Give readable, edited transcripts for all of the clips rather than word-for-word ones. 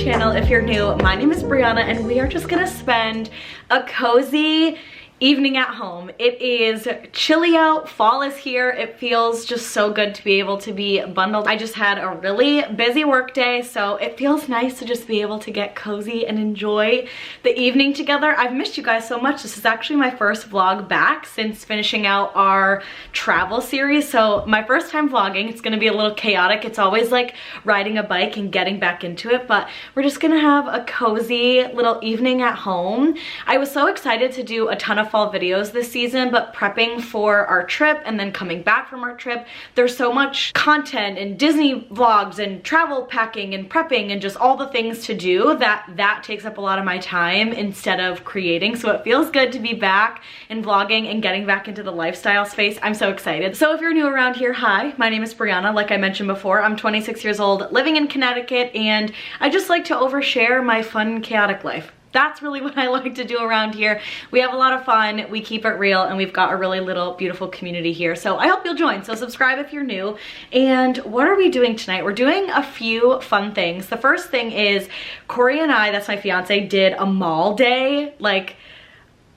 channel. If you're new, my name is Brianna and we are just gonna spend a cozy evening at home. It is chilly out, fall is here. It feels just so good to be able to be bundled. I just had a really busy work day, so it feels nice to just be able to get cozy and enjoy the evening together. I've missed you guys so much. This is actually my first vlog back since finishing out our travel series. So my first time vlogging, it's gonna be a little chaotic. It's always like riding a bike and getting back into it, but we're just gonna have a cozy little evening at home. I was so excited to do a ton of fall videos this season, but prepping for our trip and then coming back from our trip, there's so much content and Disney vlogs and travel packing and prepping and just all the things to do that takes up a lot of my time instead of creating. So it feels good to be back and vlogging and getting back into the lifestyle space. I'm so excited. So if you're new around here, hi, my name is Brianna. Like I mentioned before, I'm 26 years old, living in Connecticut, and I just like to overshare my fun, chaotic life. That's really what I like to do around here. We have a lot of fun, we keep it real, and we've got a really little beautiful community here. So I hope you'll join. So subscribe if you're new. And what are we doing tonight? We're doing a few fun things. The first thing is Corey and I, that's my fiance, did a mall day like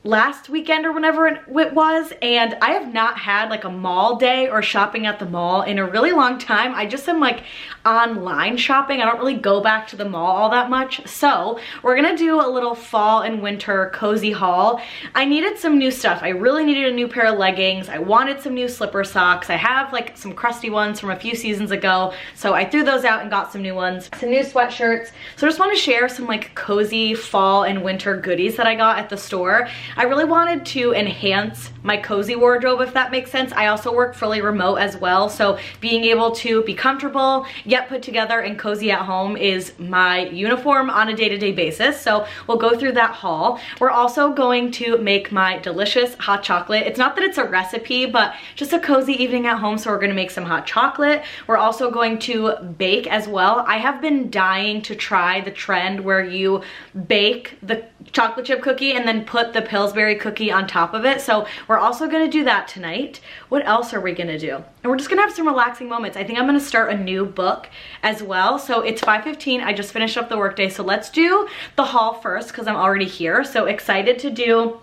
last weekend or whenever it was, and I have not had like a mall day or shopping at the mall in a really long time. I just am like online shopping. I don't really go back to the mall all that much. So we're gonna do a little fall and winter cozy haul. I needed some new stuff. I really needed a new pair of leggings. I wanted some new slipper socks. I have like some crusty ones from a few seasons ago, so I threw those out and got some new ones. Some new sweatshirts. So I just want to share some like cozy fall and winter goodies that I got at the store. I really wanted to enhance my cozy wardrobe, if that makes sense. I also work fully remote as well, so being able to be comfortable yet put together and cozy at home is my uniform on a day-to-day basis. So we'll go through that haul. We're also going to make my delicious hot chocolate. It's not that it's a recipe, but just a cozy evening at home, so we're gonna make some hot chocolate. We're also going to bake as well. I have been dying to try the trend where you bake the chocolate chip cookie and then put the Pillsbury cookie on top of it. So we're also gonna do that tonight. What else are we gonna do? And we're just gonna have some relaxing moments. I think I'm gonna start a new book as well. So it's 5:15, I just finished up the workday. So let's do the haul first because I'm already here. So excited to do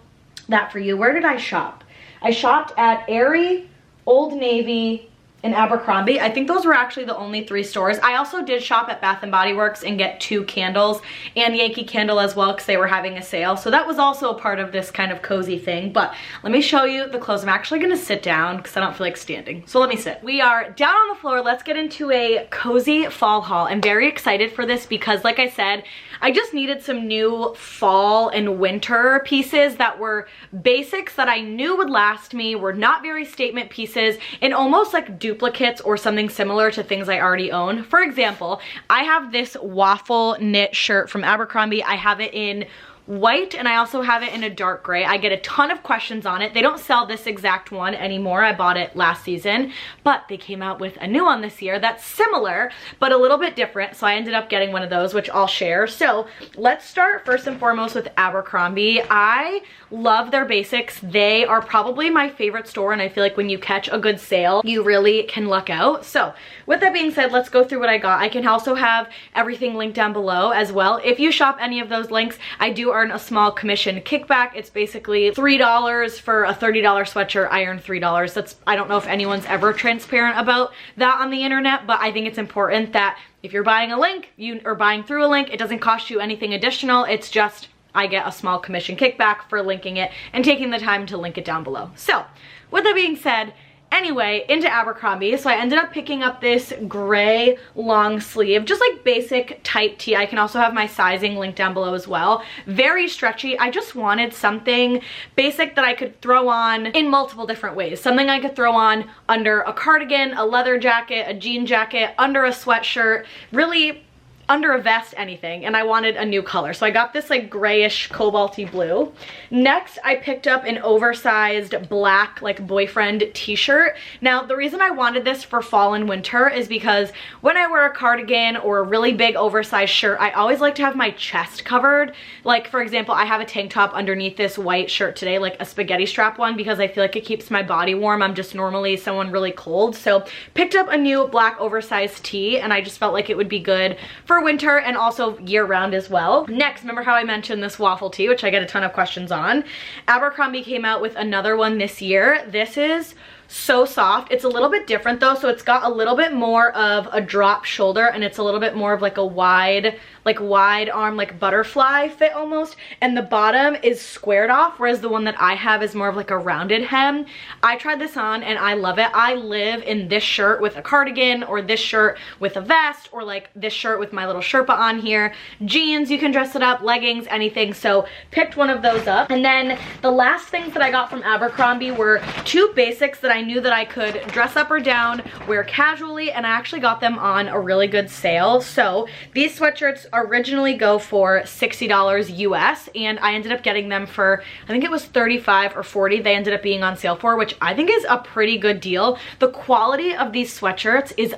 that for you. Where did I shop? I shopped at Aerie, Old Navy, and Abercrombie. I think those were actually the only 3 stores. I also did shop at Bath & Body Works and get 2 candles and Yankee Candle as well because they were having a sale. So that was also a part of this kind of cozy thing. But let me show you the clothes. I'm actually gonna sit down because I don't feel like standing. So let me sit. We are down on the floor. Let's get into a cozy fall haul. I'm very excited for this because, like I said, I just needed some new fall and winter pieces that were basics that I knew would last me, were not very statement pieces, and almost like duplicates or something similar to things I already own. For example, I have this waffle knit shirt from Abercrombie. I have it in white and I also have it in a dark gray. I get a ton of questions on it. They don't sell this exact one anymore. I bought it last season, but they came out with a new one this year that's similar but a little bit different, so I ended up getting one of those, which I'll share. So let's start first and foremost with Abercrombie. I love their basics. They are probably my favorite store, and I feel like when you catch a good sale you really can luck out. So with that being said, let's go through what I got. I can also have everything linked down below as well. If you shop any of those links, I do earn a small commission kickback. It's basically $3 for a $30 sweatshirt. I earn $3. That's, I don't know if anyone's ever transparent about that on the internet, but I think it's important that if you're buying a link, or buying through a link, it doesn't cost you anything additional. It's just I get a small commission kickback for linking it and taking the time to link it down below. So with that being said, anyway, into Abercrombie. So I ended up picking up this gray long sleeve, just like basic tight tee. I can also have my sizing linked down below as well. Very stretchy. I just wanted something basic that I could throw on in multiple different ways. Something I could throw on under a cardigan, a leather jacket, a jean jacket, under a sweatshirt, really under a vest, anything. And I wanted a new color, so I got this like grayish cobalty blue. Next, I picked up an oversized black like boyfriend t-shirt. Now the reason I wanted this for fall and winter is because when I wear a cardigan or a really big oversized shirt, I always like to have my chest covered. Like for example, I have a tank top underneath this white shirt today, like a spaghetti strap one, because I feel like it keeps my body warm. I'm just normally someone really cold, so picked up a new black oversized tee, and I just felt like it would be good for for winter and also year round as well. Next, remember how I mentioned this waffle tee, which I get a ton of questions on? Abercrombie came out with another one this year. This is so soft. It's a little bit different though, so it's got a little bit more of a drop shoulder and it's a little bit more of like a wide arm, like butterfly fit almost, and the bottom is squared off, whereas the one that I have is more of like a rounded hem. I tried this on and I love it. I live in this shirt with a cardigan, or this shirt with a vest, or like this shirt with my little Sherpa on here. Jeans, you can dress it up, leggings, anything. So picked one of those up. And then the last things that I got from Abercrombie were two basics that I knew that I could dress up or down, wear casually, and I actually got them on a really good sale. So these sweatshirts originally go for $60 US, and I ended up getting them for, I think it was 35 or 40 they ended up being on sale for, which I think is a pretty good deal. The quality of these sweatshirts is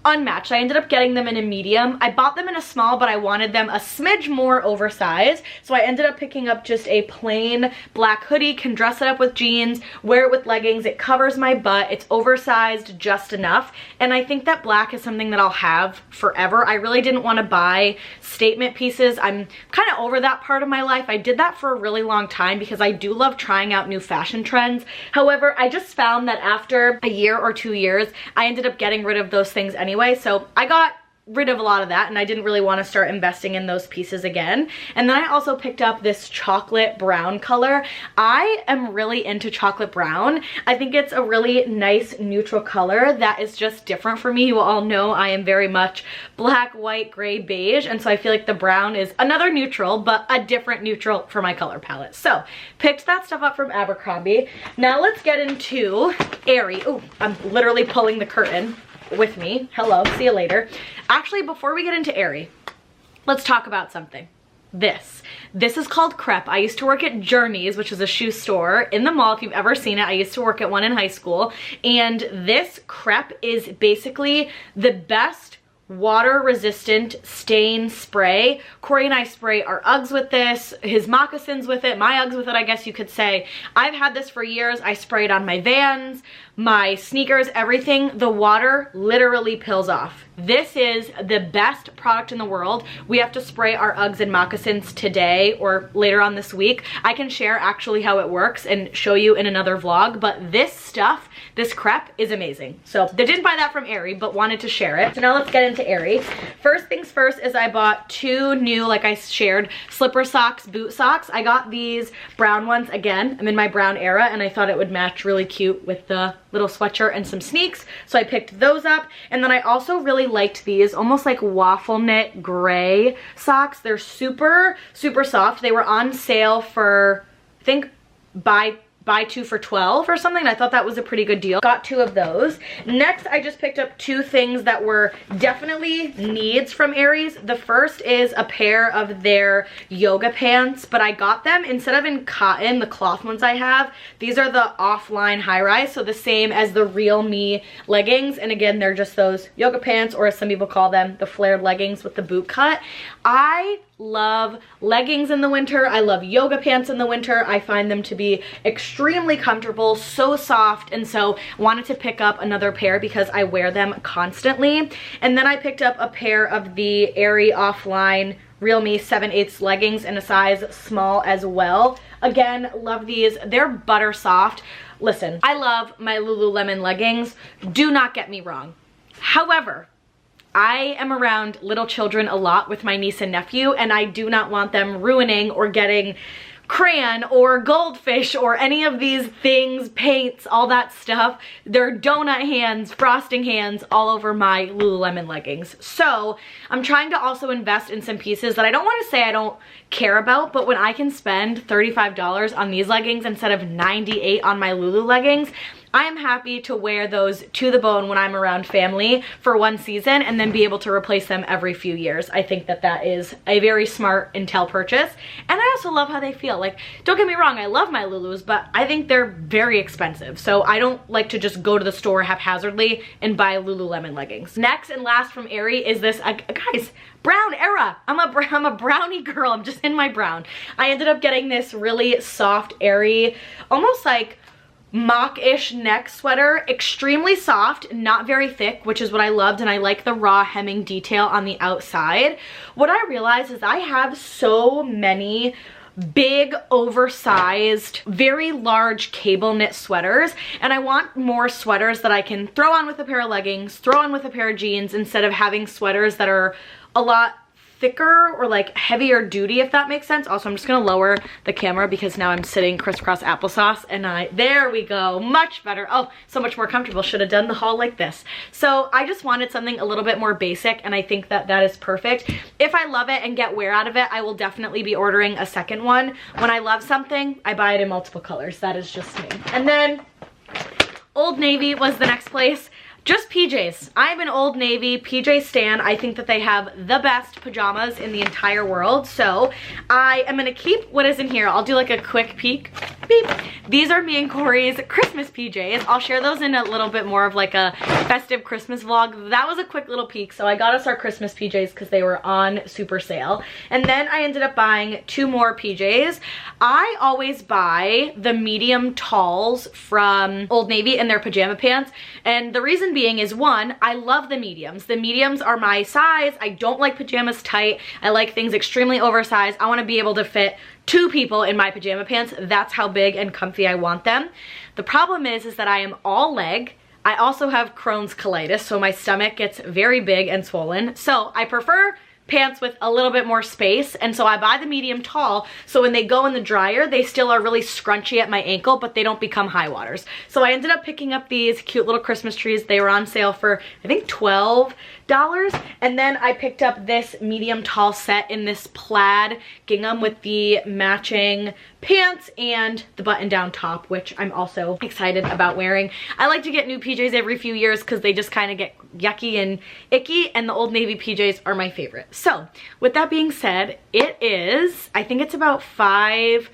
unmatched. I ended up getting them in a medium. I bought them in a small, but I wanted them a smidge more oversized, so I ended up picking up just a plain black hoodie. Can dress it up with jeans, wear it with leggings. It covers my butt. It's oversized just enough, and I think that black is something that I'll have forever. I really didn't want to buy statement pieces. I'm kind of over that part of my life. I did that for a really long time because I do love trying out new fashion trends. However, I just found that after a year or 2 years, I ended up getting rid of those things anyway. So I got rid of a lot of that, and I didn't really want to start investing in those pieces again. And then I also picked up this chocolate brown color. I am really into chocolate brown. I think it's a really nice neutral color that is just different for me. You all know I am very much black, white, gray, beige, and so I feel like the brown is another neutral, but a different neutral for my color palette. So picked that stuff up from Abercrombie. Now let's get into Aerie. Oh, I'm literally pulling the curtain with me. Hello, see you later. Actually, before we get into Aerie, let's talk about something. This is called crepe. I used to work at Journeys, which is a shoe store in the mall. If you've ever seen it, I used to work at one in high school, and this crepe is basically the best water resistant stain spray. Corey and I spray our Uggs with this, his moccasins with it, my Uggs with it, I guess you could say. I've had this for years. I spray it on my Vans, my sneakers, everything. The water literally peels off. This is the best product in the world. We have to spray our Uggs and moccasins today or later on this week. I can share actually how it works and show you in another vlog, but this stuff, this crepe is amazing. So they didn't buy that from Aerie, but wanted to share it. So now let's get into Aerie. First things first is I bought two new, like I shared, slipper socks, boot socks. I got these brown ones again. I'm in my brown era, and I thought it would match really cute with the little sweatshirt and some sneaks, so I picked those up. And then I also really liked these almost like waffle knit gray socks. They're super soft. They were on sale for, I think, buy two for 12 or something. I thought that was a pretty good deal. Got two of those. Next, I just picked up two things that were definitely needs from Aerie's. The first is a pair of their yoga pants, but I got them instead of in cotton, the cloth ones I have. These are the offline high-rise, so the same as the Real Me leggings. And again, they're just those yoga pants, or as some people call them, the flared leggings with the boot cut. I love leggings in the winter. I love yoga pants in the winter. I find them to be extremely comfortable, so soft, and so wanted to pick up another pair because I wear them constantly. And then I picked up a pair of the Aerie offline Real Me 7/8 leggings in a size small as well. Again, love these. They're butter soft. Listen, I love my Lululemon leggings. Do not get me wrong. However, I am around little children a lot with my niece and nephew, and I do not want them ruining or getting crayon or goldfish or any of these things, paints, all that stuff. They're donut hands, frosting hands all over my Lululemon leggings. So I'm trying to also invest in some pieces that I don't want to say I don't care about, but when I can spend $35 on these leggings instead of $98 on my Lulu leggings, I am happy to wear those to the bone when I'm around family for one season and then be able to replace them every few years. I think that that is a very smart Intel purchase. And I also love how they feel. Like, don't get me wrong, I love my Lulus, but I think they're very expensive. So I don't like to just go to the store haphazardly and buy Lululemon leggings. Next and last from Aerie is this, guys, brown era. I'm a brownie girl. I'm just in my brown. I ended up getting this really soft Aerie, almost like mock-ish neck sweater, extremely soft, not very thick, which is what I loved, and I like the raw hemming detail on the outside. What I realized is I have so many big, oversized, very large cable knit sweaters, and I want more sweaters that I can throw on with a pair of leggings, throw on with a pair of jeans, instead of having sweaters that are a lot thicker or like heavier duty, if that makes sense. Also, I'm just gonna lower the camera because now I'm sitting crisscross applesauce, and there we go, much better. Oh, so much more comfortable. Should have done the haul like this. So I just wanted something a little bit more basic, and I think that that is perfect. If I love it and get wear out of it, I will definitely be ordering a second one. When I love something, I buy it in multiple colors. That is just me. And then Old Navy was the next place. Just PJs. I'm an Old Navy PJ stan. I think that they have the best pajamas in the entire world. So I am gonna keep what is in here. I'll do like a quick peek. Beep. These are me and Corey's Christmas PJs. I'll share those in a little bit more of like a festive Christmas vlog. That was a quick little peek. So I got us our Christmas PJs because they were on super sale. And then I ended up buying 2 more PJs. I always buy the medium talls from Old Navy in their pajama pants. And the reason being is, one, I love the mediums. The mediums are my size. I don't like pajamas tight. I like things extremely oversized. I want to be able to fit 2 people in my pajama pants. That's how big and comfy I want them. The problem is that I am all leg. I also have Crohn's colitis, so my stomach gets very big and swollen. So I prefer pants with a little bit more space, and so I buy the medium tall, so when they go in the dryer, they still are really scrunchy at my ankle, but they don't become high waters. So I ended up picking up these cute little Christmas trees. They were on sale for, I think, $12. And then I picked up this medium tall set in this plaid gingham with the matching pants and the button down top, which I'm also excited about wearing. I like to get new PJs every few years because they just kind of get yucky and icky, and the Old Navy PJs are my favorite. So with that being said, it is, I think it's about 5:25,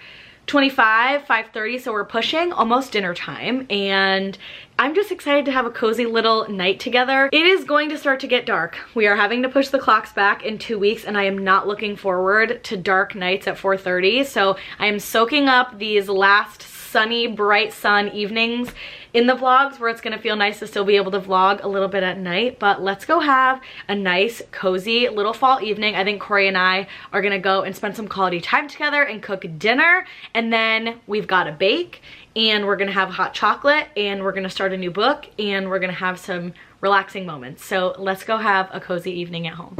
5:30, so we're pushing almost dinner time, and I'm just excited to have a cozy little night together. It is going to start to get dark. We are having to push the clocks back in 2 weeks, and I am not looking forward to dark nights at 4:30, so I am soaking up these last sunny, bright sun evenings in the vlogs where it's gonna feel nice to still be able to vlog a little bit at night. But let's go have a nice, cozy little fall evening. I think Corey and I are gonna go and spend some quality time together and cook dinner, and then we've got a bake, and we're gonna have hot chocolate, and we're gonna start a new book, and we're gonna have some relaxing moments. So let's go have a cozy evening at home.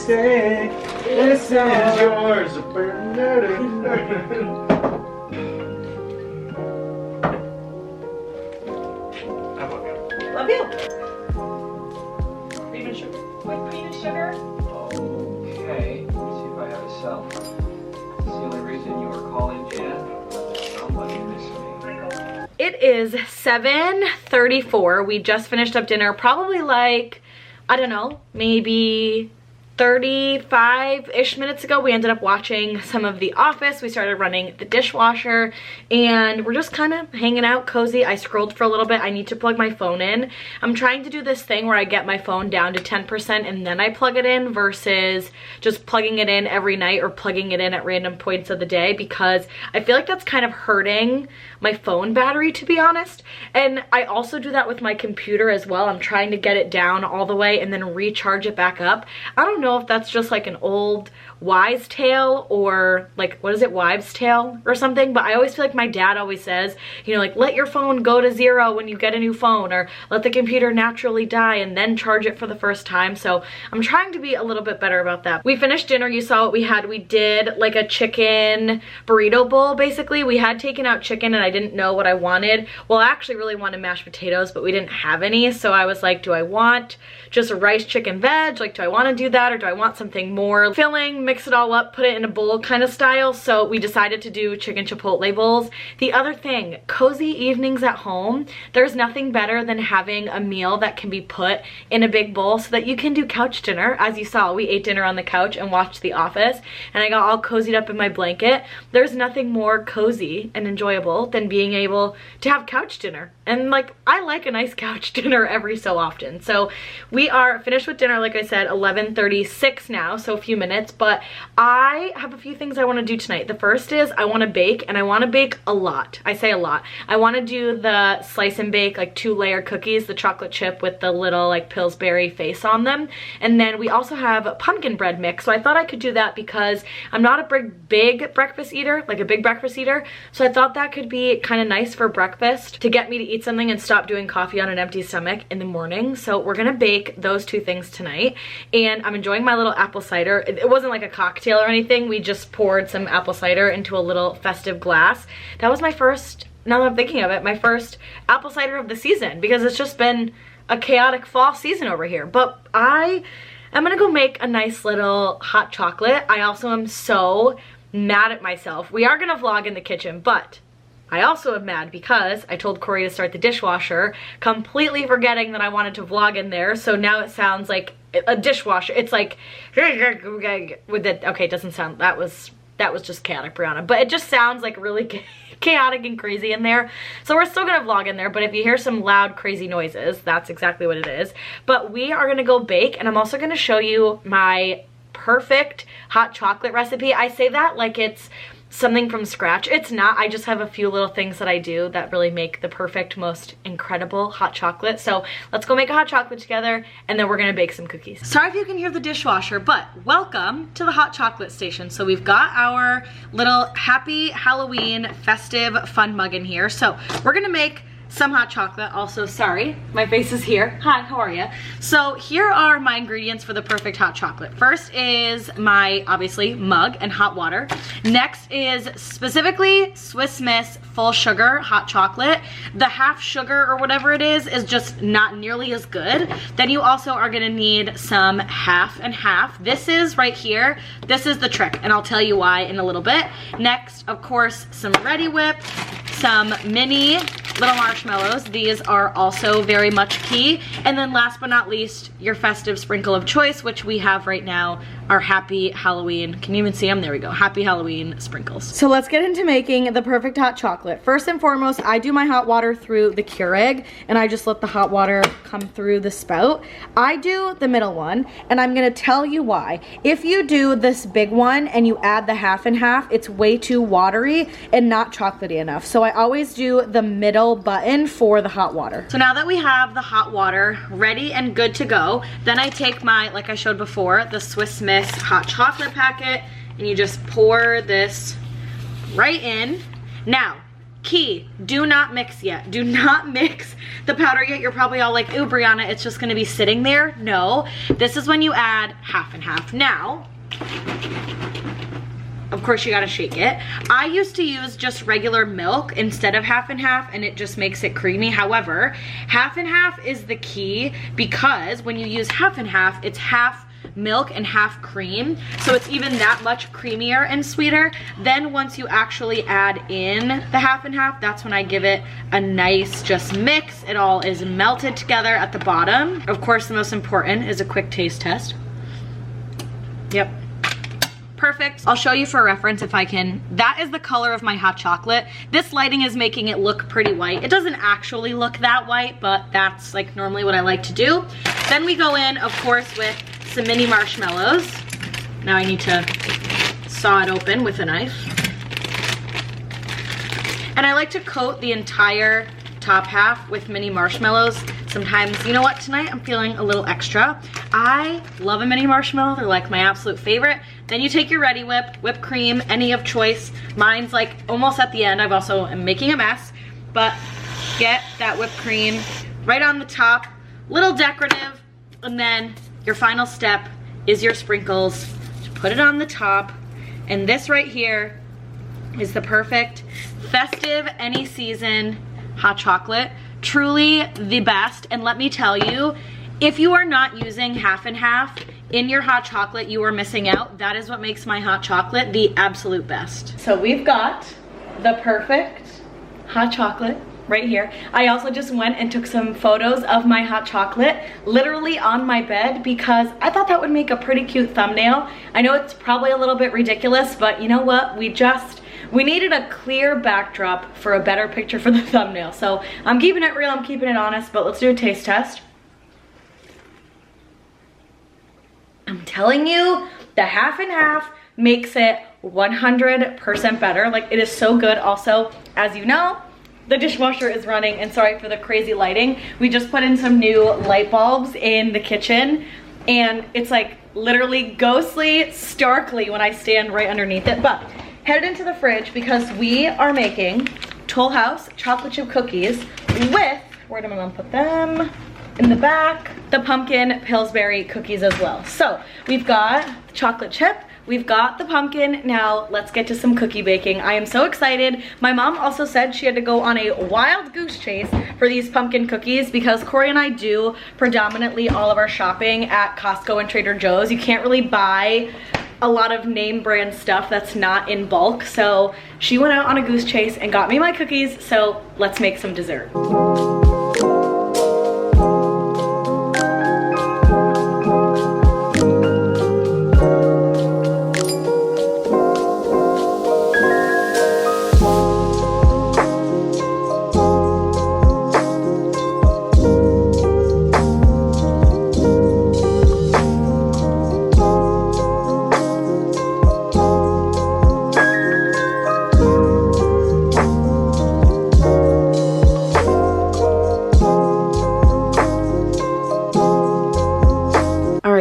This is yours. Love you. Cream and sugar. White cream and sugar. Okay, let me see if I have a cell. That's the only reason you were calling, Jan. Somebody missed me. It is 7:34. We just finished up dinner, probably like, I don't know, maybe 35-ish minutes ago. We ended up watching some of The Office. We started running the dishwasher, and we're just kind of hanging out cozy. I scrolled for a little bit. I need to plug my phone in. I'm trying to do this thing where I get my phone down to 10% and then I plug it in, versus just plugging it in every night or plugging it in at random points of the day, because I feel like that's kind of hurting my phone battery, to be honest. And I also do that with my computer as well. I'm trying to get it down all the way and then recharge it back up. I don't know know if that's just like an old wise tale or like, what is it, wives tale or something, but I always feel like my dad always says, you know, like let your phone go to 0 when you get a new phone, or let the computer naturally die and then charge it for the first time. So I'm trying to be a little bit better about that. We finished dinner, you saw what we had. We did like a chicken burrito bowl basically. We had taken out chicken and I didn't know what I wanted. Well, I actually really wanted mashed potatoes, but we didn't have any. So I was like, do I want just a rice, chicken, veg? Like, do I want to do that, or do I want something more filling, mix it all up, put it in a bowl kind of style? So we decided to do chicken chipotle bowls. The other thing, cozy evenings at home, there's nothing better than having a meal that can be put in a big bowl so that you can do couch dinner. As you saw, we ate dinner on the couch and watched The Office, and I got all cozied up in my blanket. There's nothing more cozy and enjoyable than being able to have couch dinner. And like, I like a nice couch dinner every so often. So we are finished with dinner, like I said, 11:36 now, so a few minutes, but I have a few things I want to do tonight. The first is I want to bake, and I want to bake a lot. I say a lot. I want to do the slice and bake, like 2-layer cookies, the chocolate chip with the little like Pillsbury face on them. And then we also have pumpkin bread mix. So I thought I could do that because I'm not a big breakfast eater, like a big breakfast eater. So I thought that could be kind of nice for breakfast to get me to eat something and stop doing coffee on an empty stomach in the morning. So we're gonna bake those two things tonight. And I'm enjoying my little apple cider. It wasn't like a cocktail or anything. We just poured some apple cider into a little festive glass. That was my first, now that I'm thinking of it, my first apple cider of the season, because it's just been a chaotic fall season over here. But I'm gonna go make a nice little hot chocolate. I also am so mad at myself. We are gonna vlog in the kitchen, but I also am mad because I told Corey to start the dishwasher, completely forgetting that I wanted to vlog in there. So now it sounds like a dishwasher. It's like with it. Okay, it doesn't sound, that was just chaotic, Brianna, but it just sounds like really chaotic and crazy in there. So we're still gonna vlog in there, but if you hear some loud crazy noises, that's exactly what it is. But we are gonna go bake, and I'm also gonna show you my perfect hot chocolate recipe. I say that like it's something from scratch. It's not. I just have a few little things that I do that really make the perfect, most incredible hot chocolate. So let's go make a hot chocolate together, and then we're gonna bake some cookies. Sorry if you can hear the dishwasher, but welcome to the hot chocolate station. So we've got our little happy Halloween festive fun mug in here. So we're gonna make some hot chocolate. Also, sorry, my face is here. Hi, how are you? So here are my ingredients for the perfect hot chocolate. First is my, obviously, mug and hot water. Next is specifically Swiss Miss full sugar hot chocolate. The half sugar or whatever it is just not nearly as good. Then you also are gonna need some half and half. This is right here. This is the trick, and I'll tell you why in a little bit. Next, of course, some Ready Whip, some mini little marshmallows. These are also very much key. And then last but not least, your festive sprinkle of choice, which we have right now, our Happy Halloween. Can you even see them? There we go. Happy Halloween sprinkles. So let's get into making the perfect hot chocolate. First and foremost, I do my hot water through the Keurig, and I just let the hot water come through the spout. I do the middle one, and I'm gonna tell you why. If you do this big one and you add the half and half, it's way too watery and not chocolatey enough. So I always do the middle button for the hot water. So now that we have the hot water ready and good to go, then I take my, like I showed before, the Swiss Miss hot chocolate packet, and you just pour this right in. Now, key, do not mix yet. Do not mix the powder yet. You're probably all like, ooh, Brianna, it's just gonna be sitting there. No, this is when you add half and half. Now, of course you gotta shake it. I used to use just regular milk instead of half and half, and it just makes it creamy. However, half and half is the key, because when you use half and half, it's half milk and half cream, so it's even that much creamier and sweeter. Then once you actually add in the half and half, that's when I give it a nice just mix. It all is melted together at the bottom. Of course, the most important is a quick taste test. Yep. Perfect. I'll show you for reference if I can. That is the color of my hot chocolate. This lighting is making it look pretty white. It doesn't actually look that white, but that's like normally what I like to do. Then we go in, of course, with some mini marshmallows. Now I need to saw it open with a knife. And I like to coat the entire top half with mini marshmallows. Sometimes, you know what, tonight I'm feeling a little extra. I love a mini marshmallow. They're like my absolute favorite. Then you take your Ready whipped cream, any of choice. Mine's like almost at the end. I've also am making a mess, but get that whipped cream right on the top, little decorative, and then your final step is your sprinkles. Just put it on the top, and this right here is the perfect festive any season hot chocolate. Truly the best. And let me tell you, if you are not using half and half in your hot chocolate, you are missing out. That is what makes my hot chocolate the absolute best. So we've got the perfect hot chocolate right here. I also just went and took some photos of my hot chocolate literally on my bed because I thought that would make a pretty cute thumbnail. I know it's probably a little bit ridiculous, but you know what? We needed a clear backdrop for a better picture for the thumbnail. So I'm keeping it real, I'm keeping it honest, but let's do a taste test. I'm telling you, the half and half makes it 100% better. Like, it is so good. Also, as you know, the dishwasher is running, and sorry for the crazy lighting. We just put in some new light bulbs in the kitchen, and it's like literally ghostly, starkly when I stand right underneath it. But head into the fridge because we are making Toll House chocolate chip cookies with, where am I gonna put them? In the back, the pumpkin Pillsbury cookies as well. So we've got the chocolate chip, we've got the pumpkin. Now let's get to some cookie baking. I am so excited. My mom also said she had to go on a wild goose chase for these pumpkin cookies because Corey and I do predominantly all of our shopping at Costco and Trader Joe's. You can't really buy a lot of name brand stuff that's not in bulk. So she went out on a goose chase and got me my cookies. So let's make some dessert.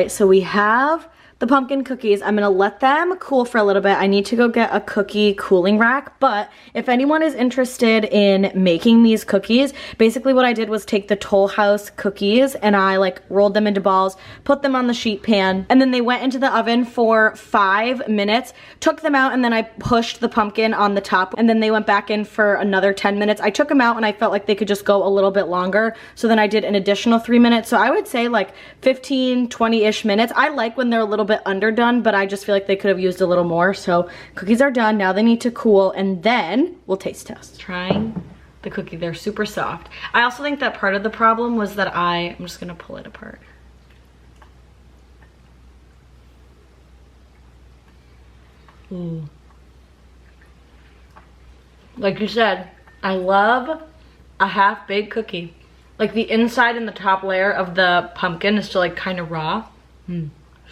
So we have the pumpkin cookies. I'm gonna let them cool for a little bit. I need to go get a cookie cooling rack, but if anyone is interested in making these cookies, basically what I did was take the Toll House cookies and I like rolled them into balls, put them on the sheet pan, and then they went into the oven for 5 minutes, took them out, and then I pushed the pumpkin on the top, and then they went back in for another 10 minutes. I took them out and I felt like they could just go a little bit longer, so then I did an additional 3 minutes. So I would say like 15, 20-ish minutes. I like when they're a little bit underdone, but I just feel like they could have used a little more. So cookies are done. Now they need to cool, and then we'll taste test. Trying the cookie. They're super soft. I also think that part of the problem was that I'm just gonna pull it apart. Ooh. Like you said, I love a half-baked cookie. Like the inside and the top layer of the pumpkin is still like kind of raw.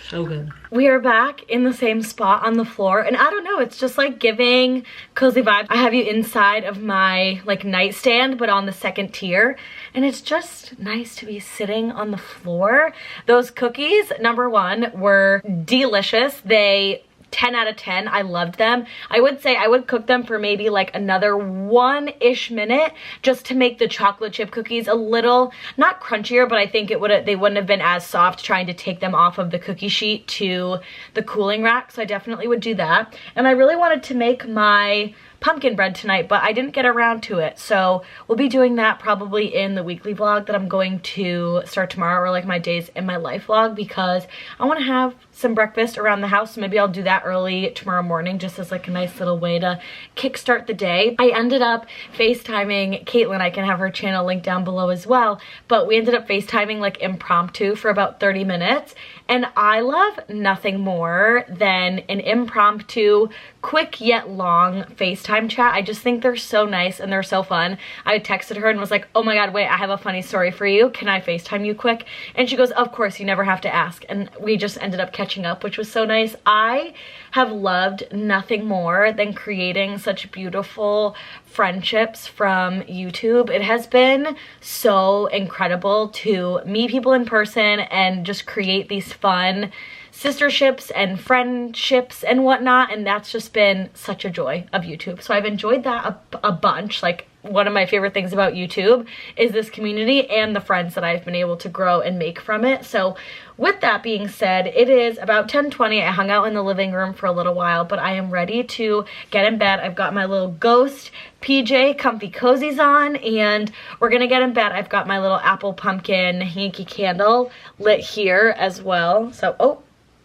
So good. We are back in the same spot on the floor, and I don't know, it's just like giving cozy vibes. I have you inside of my like nightstand, but on the second tier, and it's just nice to be sitting on the floor. Those cookies, number one, were delicious. They 10 out of 10. I loved them. I would say I would cook them for maybe like another 1-ish minute just to make the chocolate chip cookies a little, not crunchier, but I think they wouldn't have been as soft trying to take them off of the cookie sheet to the cooling rack. So I definitely would do that. And I really wanted to make my pumpkin bread tonight, but I didn't get around to it. So we'll be doing that probably in the weekly vlog that I'm going to start tomorrow, or like my days in my life vlog, because I want to have some breakfast around the house. So maybe I'll do that early tomorrow morning just as like a nice little way to kickstart the day. I ended up FaceTiming Caitlin. I can have her channel linked down below as well, but we ended up FaceTiming like impromptu for about 30 minutes. And I love nothing more than an impromptu, quick yet long FaceTime chat. I just think they're so nice and they're so fun. I texted her and was like, oh my god, wait, I have a funny story for you. Can I FaceTime you quick? And she goes, of course, you never have to ask. And we just ended up catching catching up, which was so nice. I have loved nothing more than creating such beautiful friendships from YouTube. It has been so incredible to meet people in person and just create these fun sisterships and friendships and whatnot, and that's just been such a joy of YouTube. So I've enjoyed that a bunch. Like, one of my favorite things about YouTube is this community and the friends that I've been able to grow and make from it. So with that being said, it is about 10:20. I hung out in the living room for a little while, but I am ready to get in bed. I've got my little ghost PJ comfy cozies on, and we're gonna get in bed. I've got my little apple pumpkin Yankee candle lit here as well. So, oh,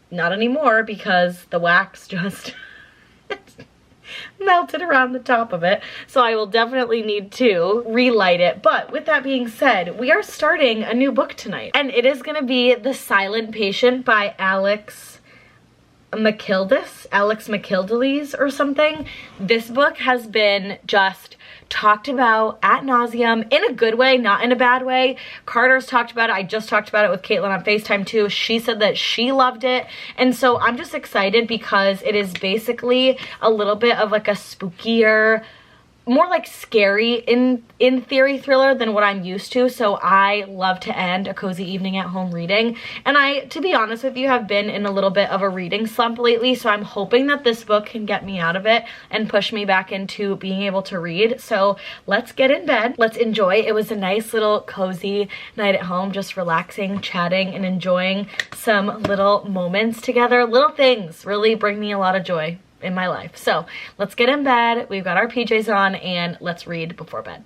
not anymore because the wax just melted around the top of it. So I will definitely need to relight it. But with that being said, we are starting a new book tonight. And it is going to be The Silent Patient by Alex McKildelis or something. This book has been just talked about ad nauseum in a good way, not in a bad way. Carter's talked about it. I just talked about it with Caitlin on FaceTime too. She said that she loved it. And so I'm just excited because it is basically a little bit of like a spookier, more like scary in theory thriller than what I'm used to. So I love to end a cozy evening at home reading. And I, to be honest with you, have been in a little bit of a reading slump lately. So I'm hoping that this book can get me out of it and push me back into being able to read. So let's get in bed. Let's enjoy. It was a nice little cozy night at home, just relaxing, chatting, and enjoying some little moments together. Little things really bring me a lot of joy in my life. So let's get in bed. We've got our PJs on and let's read before bed.